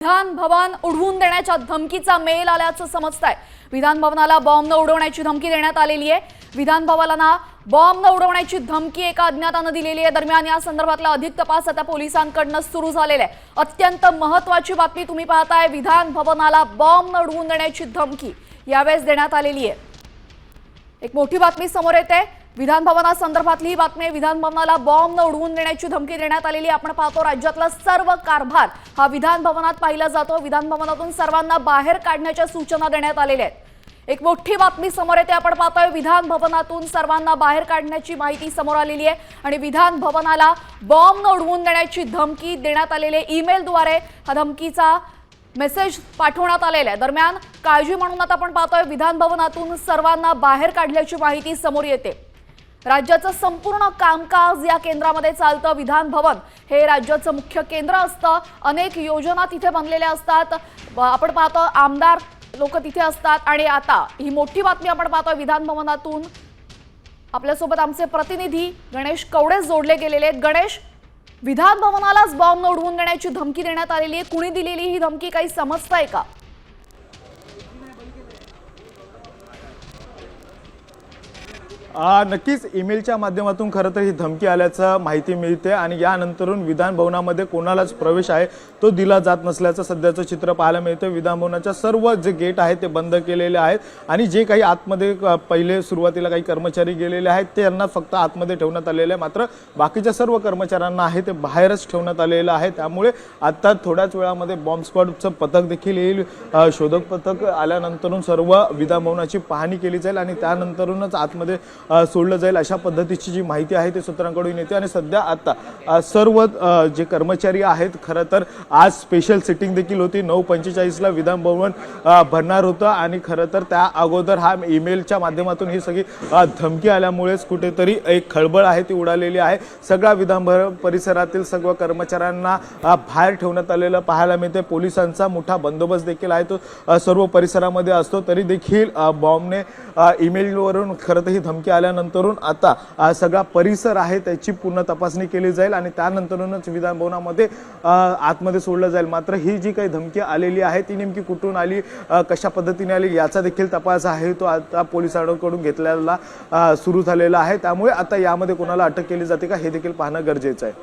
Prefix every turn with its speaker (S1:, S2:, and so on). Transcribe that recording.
S1: विधान भवन उडवून देण्याच्या धमकीचा मेल आल्याचं समजतंय। विधान भवनाला बॉम्ब उडवण्याची धमकी देण्यात आलेली आहे। विधान भवनाला बॉम्ब उडवण्याची धमकी एका अज्ञाताने दिलेली आहे। दरम्यान या संदर्भातला अधिक तपास आता पोलिसांकडून सुरू झालेला आहे। अत्यंत महत्त्वाची बातमी तुम्ही पाहताय, विधान भवनाला बॉम्ब उडवून देण्याची धमकी यावेळेस देण्यात आलेली आहे। एक मोठी बातमी समोर येते। विधान भवना संदर्भातली ही बातमी, विधान भवनाला बॉम्ब उडवून देण्याची धमकी देण्यात आलेली। आपण पाहतो राज्यातला सर्व कारभार हा विधान भवनात पाहिला जातो। विधान भवनातून सर्वांना बाहेर काढण्याच्या सूचना देण्यात आलेल्या आहेत। एक मोठी बातमी समोर येते। आपण पाहतोय विधान भवनातून सर्वांना बाहेर काढण्याची माहिती समोर आलेली आहे आणि विधान भवनाला बॉम्ब उडवून देण्याची धमकी देण्यात आलेली। ईमेलद्वारे हा धमकीचा मेसेज पाठवण्यात आलेला आहे। दरम्यान काळजी म्हणून आता आपण पाहतोय विधान भवनातून सर्वांना बाहेर काढल्याची माहिती समोर येते। राज्याचं संपूर्ण कामकाज या केंद्रामध्ये चालतं। विधान भवन हे राज्याचं मुख्य केंद्र असतं। अनेक योजना तिथे बनलेल्या असतात। आपण पाहतो आमदार लोक तिथे असतात आणि आता ही मोठी बातमी आपण पाहतोय विधान भवनातून आपल्यासोबत आमचे प्रतिनिधी गणेश कवडे जोडले गेलेले आहेत। गणेश, विधान भवनालाच बॉम्ब उडवून देण्याची धमकी देण्यात आलेली आहे। कुणी दिलेली ही धमकी काही समजतंय का?
S2: नक्कीच ईमेलच्या माध्यमातून खरं तर ही धमकी आल्याचं माहिती मिळते आणि यानंतरून विधान भवनामध्ये कोणालाच प्रवेश आहे तो दिला जात नसल्याचं सध्याचं चित्र पाहायला मिळतं। विधान भवनाच्या सर्व जे गेट आहेत ते बंद केलेले आहेत आणि जे काही आतमध्ये पहिले सुरुवातीला काही कर्मचारी गेलेले आहेत त्यांना फक्त आतमध्ये ठेवण्यात आलेले आहे, मात्र बाकीच्या सर्व कर्मचाऱ्यांना आहे ते बाहेरच ठेवण्यात आलेलं आहे। त्यामुळे आता थोड्याच वेळामध्ये बॉम्ब स्क्वॉडचं पथक देखील येईल। शोधक पथक आल्यानंतरून सर्व विधान भवनाची पाहणी केली जाईल आणि त्यानंतरूनच आतमध्ये सोडलं जाईल अशा पद्धतीची जी माहिती आहे ते सूत्रांकडून येते। आणि सध्या आता सर्व जे कर्मचारी आहेत खरं तर आज स्पेशल सिटिंग देखील होती। 9:45 ला विधान भवन भरणार होतं आणि खरं तर त्या अगोदर हा ईमेलच्या माध्यमातून ही सगळी धमकी आल्यामुळेच कुठेतरी एक खळबळ आहे ती उडालेली आहे। सगळ्या विधान भवन परिसरातील सर्व कर्मचाऱ्यांना बाहेर ठेवण्यात आलेलं पाहायला मिळते। पोलिसांचा मोठा बंदोबस्त देखील आहे तो सर्व परिसरामध्ये असतो। तरी देखील बॉम्बने ईमेलवरून खरं तर ही धमकी आल्यानंतरून आता सगळा परिसर आहे त्याची पूर्ण तपासणी केली जाईल आणि त्यानंतरूनच विधान भवनामध्ये आतमध्ये सोडलं जाईल। मात्र ही जी काही धमकी आलेली आहे ती नेमकी कुठून आली, कशा पद्धतीने आली याचा देखील तपास आहे तो आता पोलिसांकडून घेतलेला सुरू झालेला आहे। त्यामुळे आता यामध्ये कोणाला अटक केली जाते का हे देखील पाहणं गरजेचं आहे।